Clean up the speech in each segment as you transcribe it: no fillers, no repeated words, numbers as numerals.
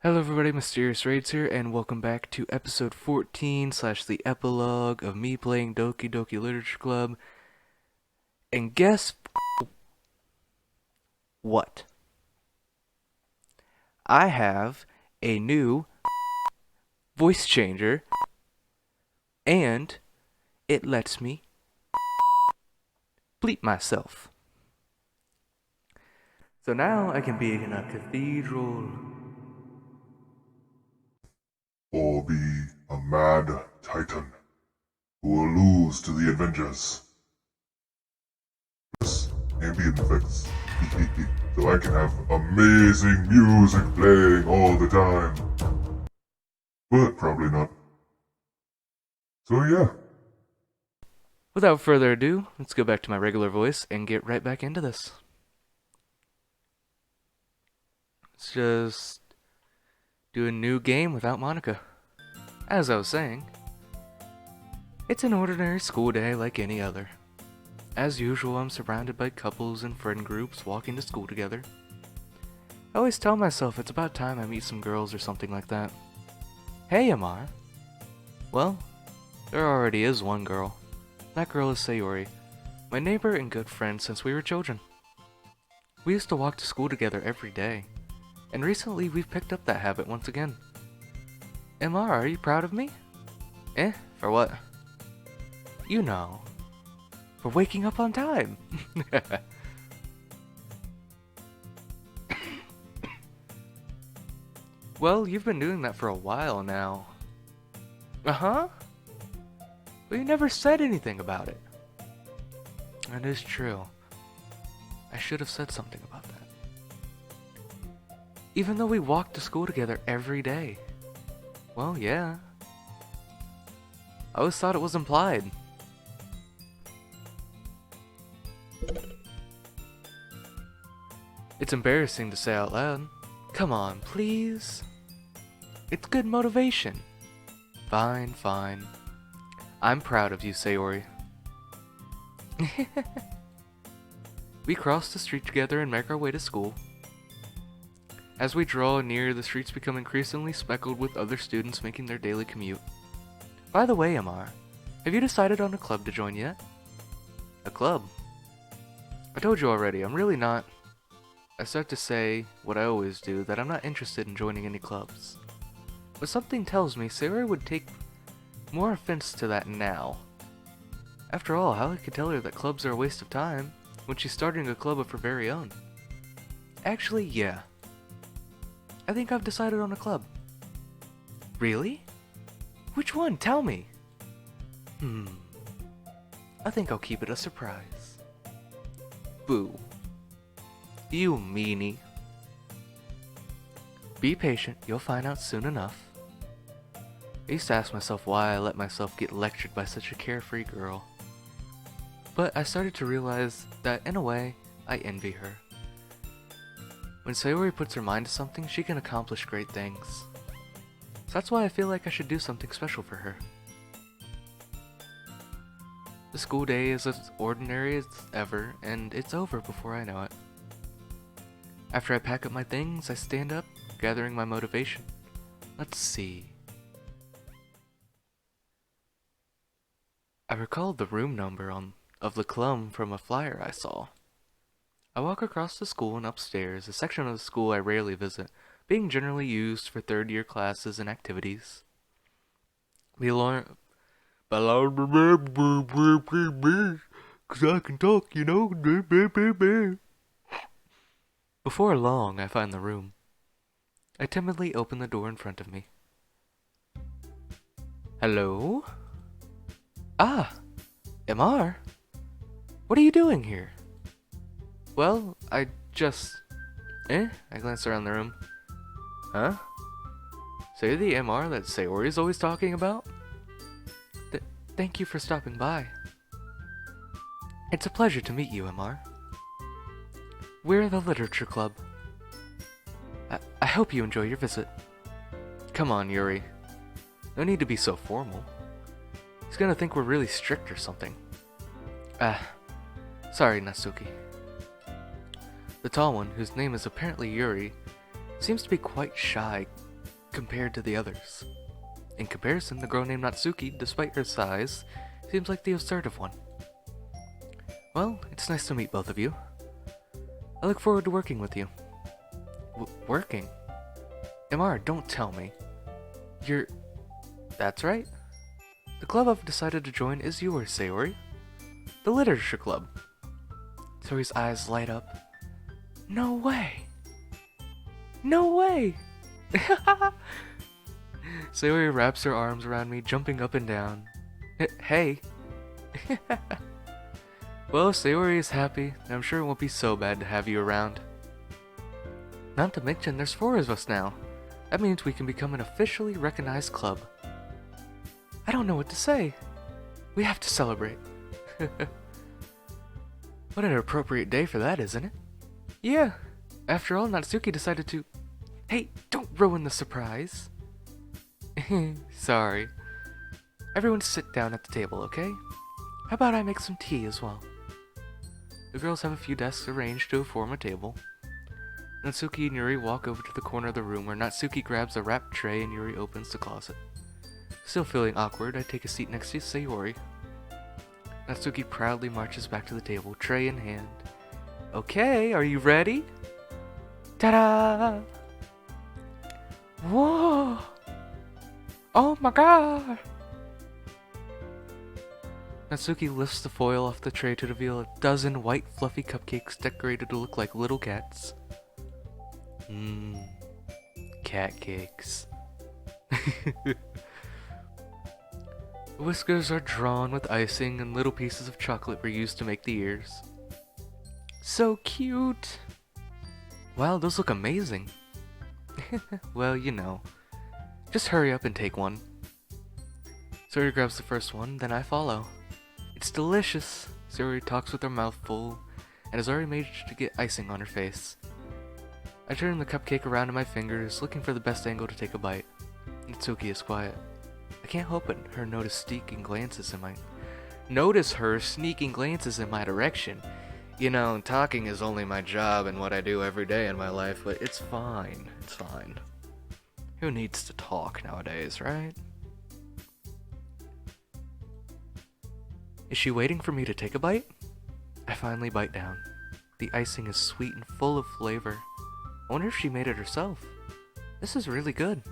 Hello everybody, Mysterious Raids here, and welcome back to episode 14 / the epilogue of me playing Doki Doki Literature Club. And guess what? I have a new voice changer, and it lets me bleep myself. So now I can be in a cathedral. Or be a mad titan who will lose to the Avengers. Plus, ambient effects. So I can have amazing music playing all the time. But probably not. So yeah. Without further ado, let's go back to my regular voice and get right back into this. Let's just do a new game without Monica. As I was saying, it's an ordinary school day like any other. As usual, I'm surrounded by couples and friend groups walking to school together. I always tell myself it's about time I meet some girls or something like that. Hey, Amar. Well, there already is one girl. That girl is Sayori, my neighbor and good friend since we were children. We used to walk to school together every day, and recently we've picked up that habit once again. Amar, are you proud of me? For what? You know, for waking up on time. Well, you've been doing that for a while now. Uh-huh? But you never said anything about it. That is true. I should have said something about that. Even though we walked to school together every day. Well, yeah. I always thought it was implied. It's embarrassing to say out loud. Come on, please. It's good motivation. Fine, fine. I'm proud of you, Sayori. We cross the street together and make our way to school. As we draw near, the streets become increasingly speckled with other students making their daily commute. By the way, Amar, have you decided on a club to join yet? A club? I told you already, I'm really not. I start to say, what I always do, that I'm not interested in joining any clubs. But something tells me Sayori would take more offense to that now. After all, how I could tell her that clubs are a waste of time when she's starting a club of her very own. Actually, yeah. I think I've decided on a club. Really? Which one? Tell me. I think I'll keep it a surprise. Boo. You meanie. Be patient, you'll find out soon enough. I used to ask myself why I let myself get lectured by such a carefree girl. But I started to realize that, in a way, I envy her. When Sayori puts her mind to something, she can accomplish great things. So that's why I feel like I should do something special for her. The school day is as ordinary as ever, and it's over before I know it. After I pack up my things, I stand up, gathering my motivation. Let's see. I recalled the room number of the club from a flyer I saw. I walk across the school and upstairs, a section of the school I rarely visit, being generally used for third-year classes and activities. Cause I can talk, you know. Before long, I find the room. I timidly open the door in front of me. Hello? Ah, Mr. What are you doing here? Well, I just... I glanced around the room. Huh? So you're the Mr. that Sayori's always talking about? Thank you for stopping by. It's a pleasure to meet you, Mr. We're the Literature Club. I hope you enjoy your visit. Come on, Yuri. No need to be so formal. He's gonna think we're really strict or something. Sorry, Natsuki. The tall one, whose name is apparently Yuri, seems to be quite shy compared to the others. In comparison, the girl named Natsuki, despite her size, seems like the assertive one. Well, it's nice to meet both of you. I look forward to working with you. Working? Imar, don't tell me. You're... That's right. The club I've decided to join is yours, Sayori. The Literature Club. Sayori's eyes light up. No way! No way! Sayori wraps her arms around me, jumping up and down. Hey! Well, Sayori is happy, and I'm sure it won't be so bad to have you around. Not to mention, there's 4 of us now. That means we can become an officially recognized club. I don't know what to say. We have to celebrate. What an appropriate day for that, isn't it? Yeah. After all, Natsuki decided to... Hey, don't ruin the surprise. Sorry. Everyone sit down at the table, okay? How about I make some tea as well? The girls have a few desks arranged to form a table. Natsuki and Yuri walk over to the corner of the room where Natsuki grabs a wrapped tray and Yuri opens the closet. Still feeling awkward, I take a seat next to Sayori. Natsuki proudly marches back to the table, tray in hand. Okay, are you ready? Ta-da! Whoa! Oh my god! Natsuki lifts the foil off the tray to reveal a dozen white fluffy cupcakes decorated to look like little cats. Cat cakes. The whiskers are drawn with icing and little pieces of chocolate were used to make the ears. So cute! Wow, those look amazing. Well, you know. Just hurry up and take one. Sayori grabs the first one, then I follow. It's delicious! Sayori talks with her mouth full, and has already managed to get icing on her face. I turn the cupcake around in my fingers, looking for the best angle to take a bite. Natsuki is quiet. I can't help but her notice sneaking glances in my direction. You know, talking is only my job and what I do every day in my life, but it's fine. It's fine. Who needs to talk nowadays, right? Is she waiting for me to take a bite? I finally bite down. The icing is sweet and full of flavor. I wonder if she made it herself. This is really good.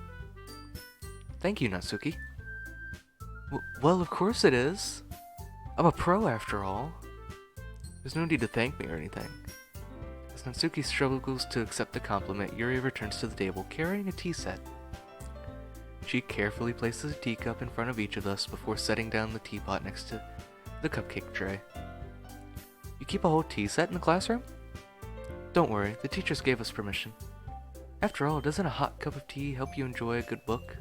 Thank you, Natsuki. Well, of course it is. I'm a pro after all. There's no need to thank me or anything. As Natsuki struggles to accept the compliment, Yuri returns to the table carrying a tea set. She carefully places a teacup in front of each of us before setting down the teapot next to the cupcake tray. You keep a whole tea set in the classroom? Don't worry, the teachers gave us permission. After all, doesn't a hot cup of tea help you enjoy a good book?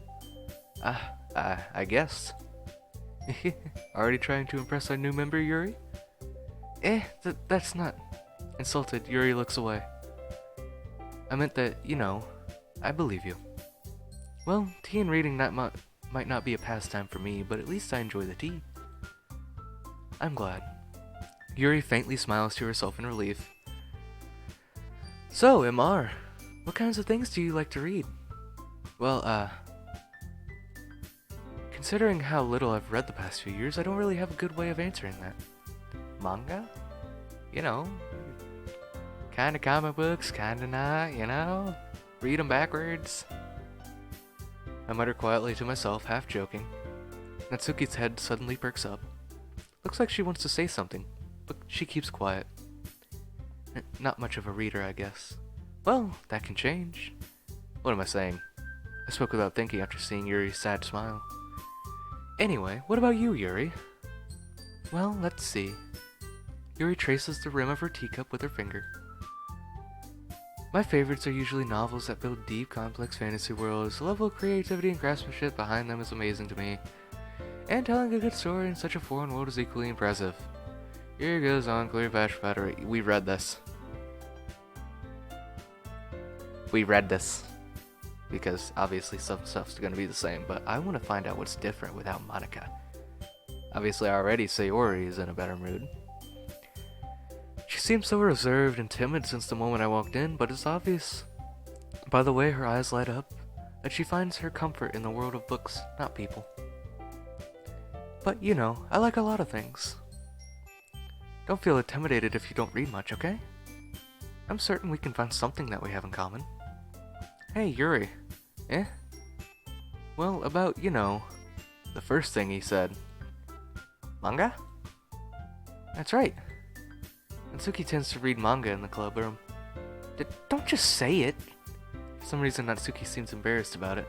I guess. Already trying to impress our new member, Yuri? That's not... Insulted, Yuri looks away. I meant that, you know, I believe you. Well, tea and reading might not be a pastime for me, but at least I enjoy the tea. I'm glad. Yuri faintly smiles to herself in relief. So, Imar, what kinds of things do you like to read? Well, considering how little I've read the past few years, I don't really have a good way of answering that. Manga? You know, kinda comic books, kinda not, you know? Read them backwards. I mutter quietly to myself, half joking. Natsuki's head suddenly perks up. Looks like she wants to say something, but she keeps quiet. Not much of a reader, I guess. Well, that can change. What am I saying? I spoke without thinking after seeing Yuri's sad smile. Anyway, what about you, Yuri? Well, let's see. Yuri traces the rim of her teacup with her finger. My favorites are usually novels that build deep, complex fantasy worlds. The level of creativity and craftsmanship behind them is amazing to me. And telling a good story in such a foreign world is equally impressive. Yuri goes on, clear fast battery. We read this. Because obviously some stuff's gonna be the same, but I want to find out what's different without Monica. Obviously already Sayori is in a better mood. She seems so reserved and timid since the moment I walked in, but it's obvious by the way her eyes light up that she finds her comfort in the world of books, not people. But, you know, I like a lot of things. Don't feel intimidated if you don't read much, okay? I'm certain we can find something that we have in common. Hey, Yuri. Eh? Well, about, you know, the first thing he said. Manga? That's right. Natsuki tends to read manga in the club room. Don't just say it. For some reason, Natsuki seems embarrassed about it.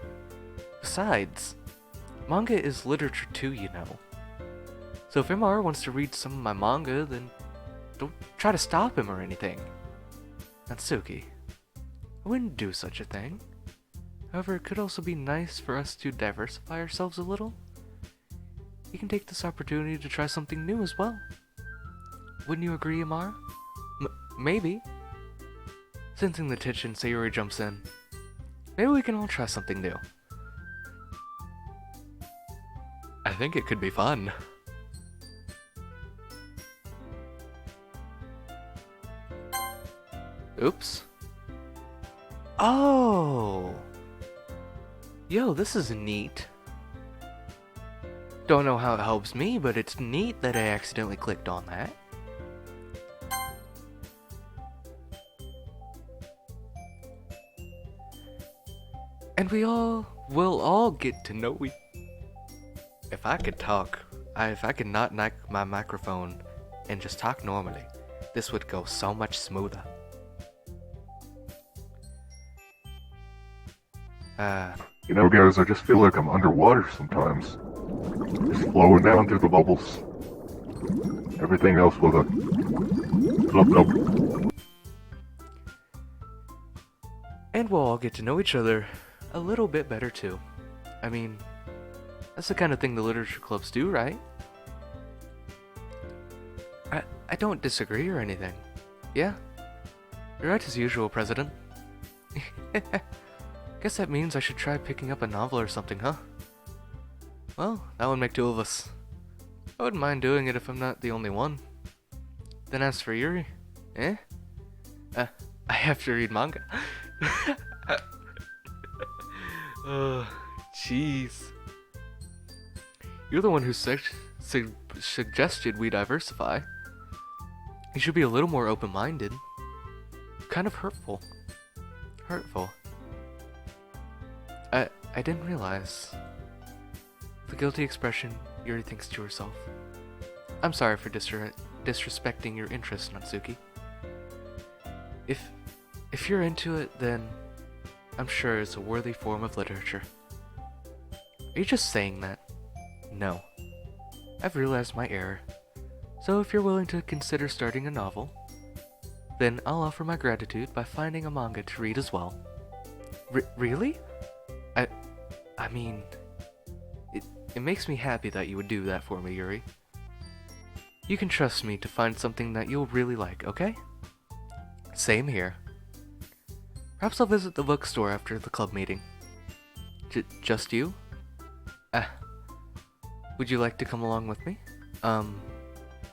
Besides, manga is literature too, you know. So if MR wants to read some of my manga, then don't try to stop him or anything. Natsuki, I wouldn't do such a thing. However, it could also be nice for us to diversify ourselves a little. You can take this opportunity to try something new as well. Wouldn't you agree, Amara? Maybe. Sensing the tension, Sayori jumps in. Maybe we can all try something new. I think it could be fun. Oops. Oh! Yo, this is neat. Don't know how it helps me, but it's neat that I accidentally clicked on that. And we all will all get to know we. If I could talk, if I could not knock my microphone and just talk normally, this would go so much smoother. You know, guys, I just feel like I'm underwater sometimes. Just flowing down through the bubbles. Everything else was a flop. And we'll all get to know each other a little bit better too. I mean, that's the kind of thing the literature clubs do, right? I don't disagree or anything. Yeah? You're right as usual, President. Guess that means I should try picking up a novel or something, huh? Well, that would make two of us. I wouldn't mind doing it if I'm not the only one. Then as for Yuri, eh? I have to read manga. Oh, jeez. You're the one who suggested we diversify. You should be a little more open-minded. Kind of hurtful. Hurtful. I didn't realize. The guilty expression, Yuri thinks to herself. I'm sorry for disrespecting your interest, Natsuki. If you're into it, then I'm sure it's a worthy form of literature. Are you just saying that? No. I've realized my error. So if you're willing to consider starting a novel, then I'll offer my gratitude by finding a manga to read as well. Really? I mean, it makes me happy that you would do that for me, Yuri. You can trust me to find something that you'll really like, okay? Same here. Perhaps I'll visit the bookstore after the club meeting. Just you? Would you like to come along with me?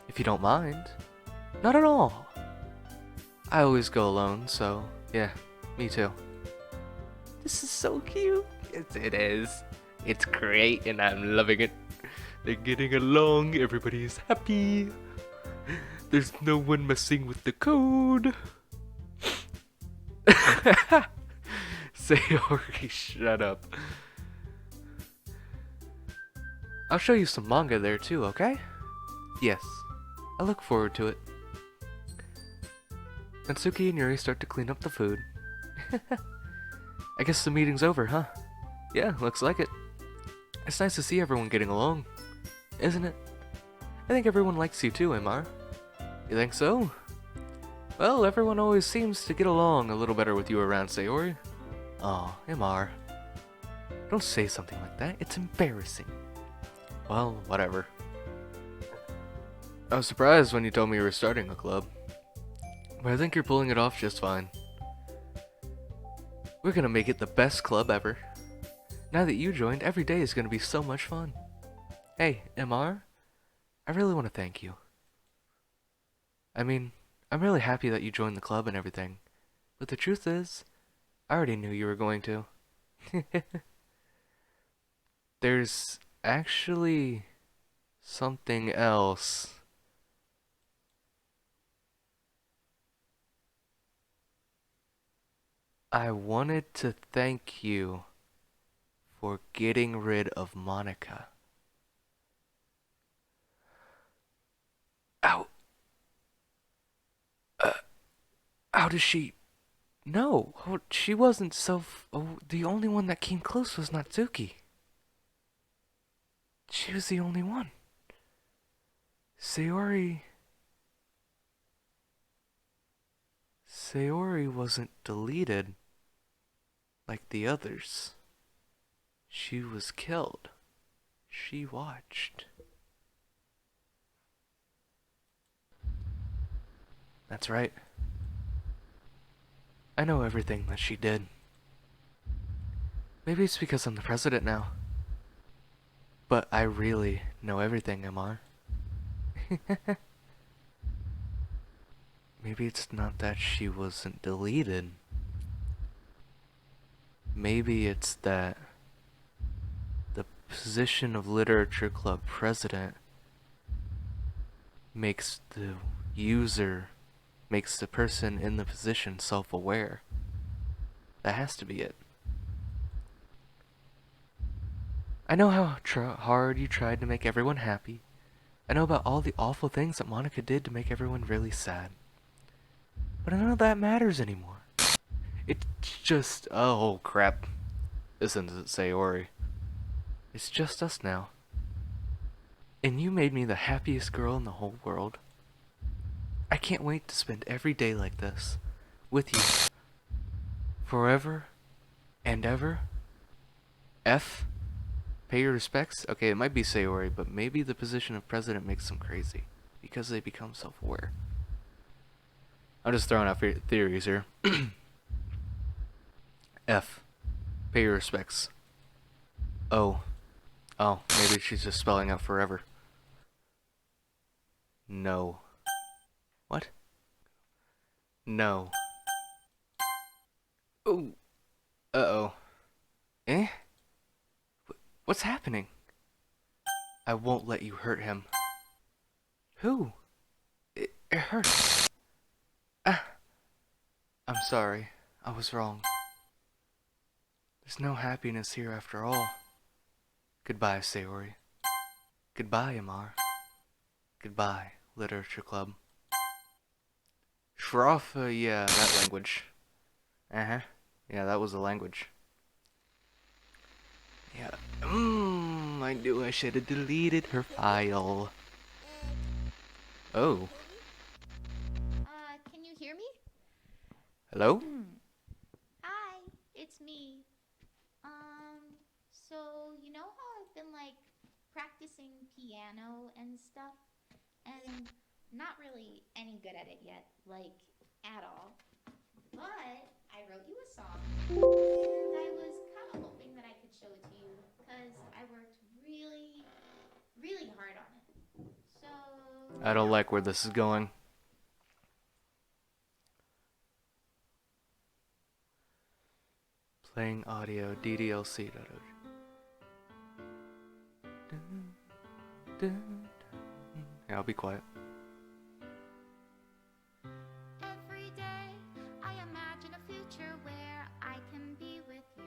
If you don't mind. Not at all. I always go alone, so yeah, me too. This is so cute. Yes, it is. It's great, and I'm loving it. They're getting along, everybody's happy. There's no one messing with the code. Sayori, shut up. I'll show you some manga there too, okay? Yes. I look forward to it. Natsuki and Yuri start to clean up the food. I guess the meeting's over, huh? Yeah, looks like it. It's nice to see everyone getting along, isn't it? I think everyone likes you too, Mr. You think so? Well, everyone always seems to get along a little better with you around, Sayori. Aw, Mr. Don't say something like that, it's embarrassing. Well, whatever. I was surprised when you told me you were starting a club, but I think you're pulling it off just fine. We're gonna make it the best club ever. Now that you joined, every day is gonna be so much fun. Hey, Mr. I really want to thank you. I mean, I'm really happy that you joined the club and everything, but the truth is, I already knew you were going to. There's actually something else. I wanted to thank you for getting rid of Monica. How, uh, how does she? No, oh, she wasn't oh, the only one that came close was Natsuki. She was the only one. Sayori. Sayori wasn't deleted like the others. She was killed. She watched. That's right. I know everything that she did. Maybe it's because I'm the president now. But I really know everything, Amar. Maybe it's not that she wasn't deleted. Maybe it's that the position of Literature Club president makes the user, makes the person in the position self-aware. That has to be it. I know how hard you tried to make everyone happy. I know about all the awful things that Monica did to make everyone really sad. But none of that matters anymore. It's just, oh crap. This isn't Sayori. It's just us now. And you made me the happiest girl in the whole world. I can't wait to spend every day like this. With you. Forever and ever. F. Pay your respects? Okay, it might be Sayori, but maybe the position of president makes them crazy. Because they become self-aware. I'm just throwing out theories here. F. Pay your respects. O. Oh, maybe she's just spelling out forever. No. What? No. Oh. Uh-oh. Eh? What's happening? I won't let you hurt him. Who? It hurts. Ah. I'm sorry. I was wrong. There's no happiness here after all. Goodbye, Sayori. Goodbye, Amar. Goodbye, Literature Club. Shroff, yeah, that language. Uh-huh. Yeah, that was the language. Yeah. I knew I should have deleted her file. Oh. Can you hear me? Hello? Hi, it's me. So you know how I've been like practicing piano and stuff, and not really any good at it yet, like at all. But I wrote you a song, and I was kind of hoping that I could show it to you because I worked really, really hard on it. So I don't like where this is going. Playing audio, DDLC. Yeah, I'll be quiet. every day I imagine a future where I can be with you.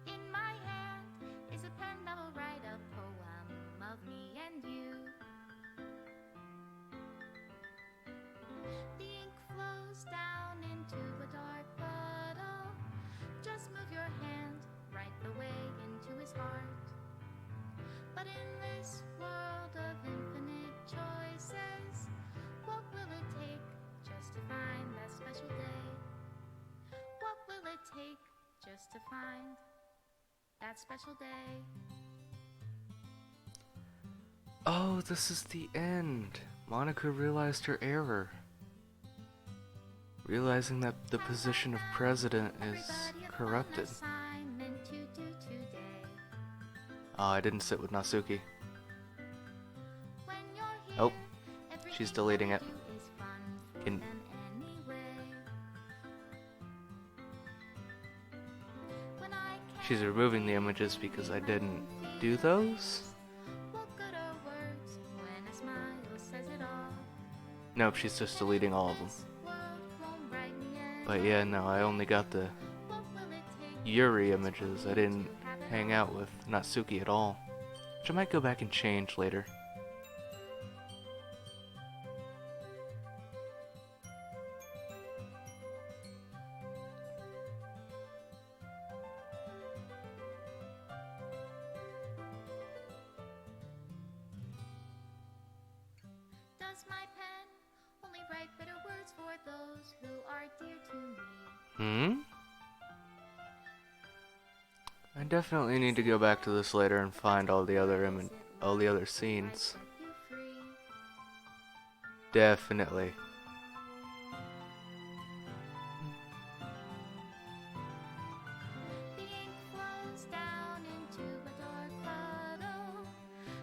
In my hand is a pen that will write a poem of me and you. The ink flows down into a dark puddle. Just move your hand right the way into his heart. But in this world of infinite choices, what will it take just to find that special day? What will it take just to find that special day? Oh, this is the end. Monica realized her error. Realizing that the position of president is corrupted. Oh, I didn't sit with Natsuki. Oh, she's deleting it. She's removing the images because I didn't do those? What good are words when a smile says it all? Nope, she's just deleting all of them. This world won't brighten yet. But yeah, no, I only got the What will it take Yuri images. I didn't hang out with Natsuki at all. Which I might go back and change later. Does my pen only write bitter words for those who are dear to me? I definitely need to go back to this later and find all the other scenes. Set you free. Definitely. The ink flows down into a dark puddle.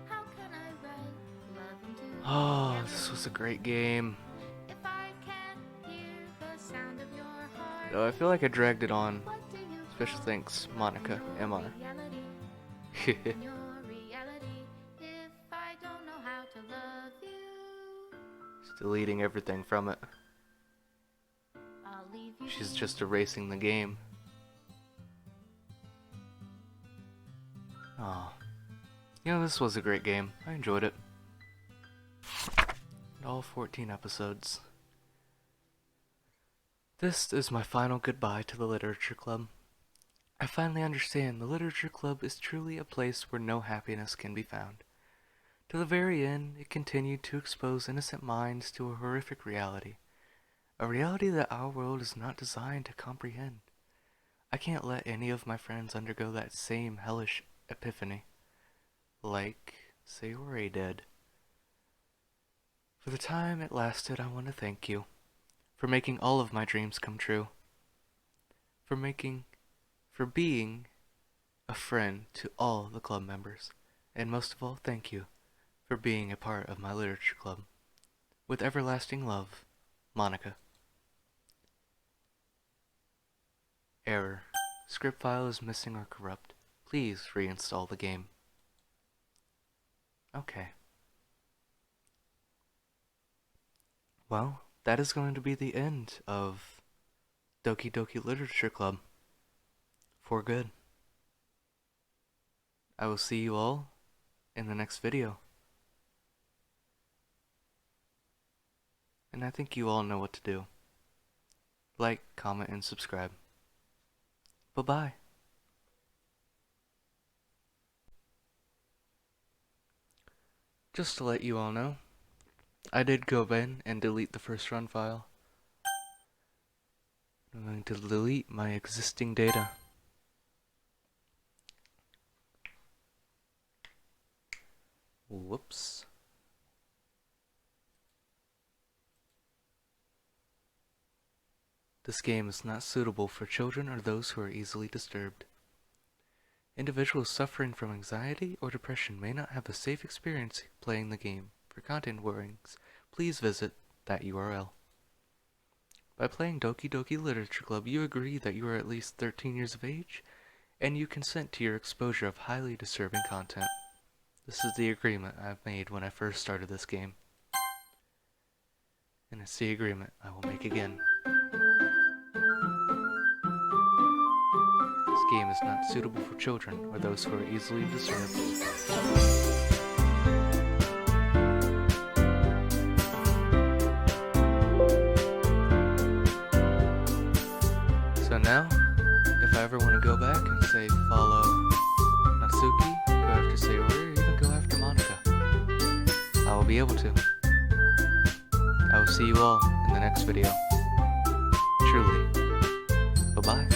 How can I write love into Oh, reality? this was a great game. If I can't hear the sound of your heart, Though I feel like I dragged it on. what do you Special call thanks, Monica, your MR. reality? Your reality, if I don't know how to love you, She's deleting everything from it. I'll leave you. She's be. just erasing the game. Oh. You know, this was a great game. I enjoyed it. And all 14 episodes. This is my final goodbye to the Literature Club. I finally understand the Literature Club is truly a place where no happiness can be found. To the very end, it continued to expose innocent minds to a horrific reality. A reality that our world is not designed to comprehend. I can't let any of my friends undergo that same hellish epiphany. Like Sayori did. For the time it lasted, I want to thank you. For making all of my dreams come true. For being a friend to all the club members. And most of all, thank you for being a part of my literature club. With everlasting love, Monica. Error. Script file is missing or corrupt. Please reinstall the game. Okay. Well, that is going to be the end of Doki Doki Literature Club. For good. I will see you all in the next video. And I think you all know what to do. Like, comment, and subscribe. Bye-bye. Just to let you all know, I did go in and delete the first run file. I'm going to delete my existing data. Whoops. This game is not suitable for children or those who are easily disturbed. Individuals suffering from anxiety or depression may not have a safe experience playing the game. For content warnings, please visit that URL. By playing Doki Doki Literature Club, you agree that you are at least 13 years of age, and you consent to your exposure of highly disturbing content. This is the agreement I made when I first started this game. And it's the agreement I will make again. This game is not suitable for children or those who are easily disturbed. So now, if I ever want to go back and say follow Natsuki, go after Sayori, or even go after Monica, I will be able to. I will see you all in the next video. Truly. Bye-bye.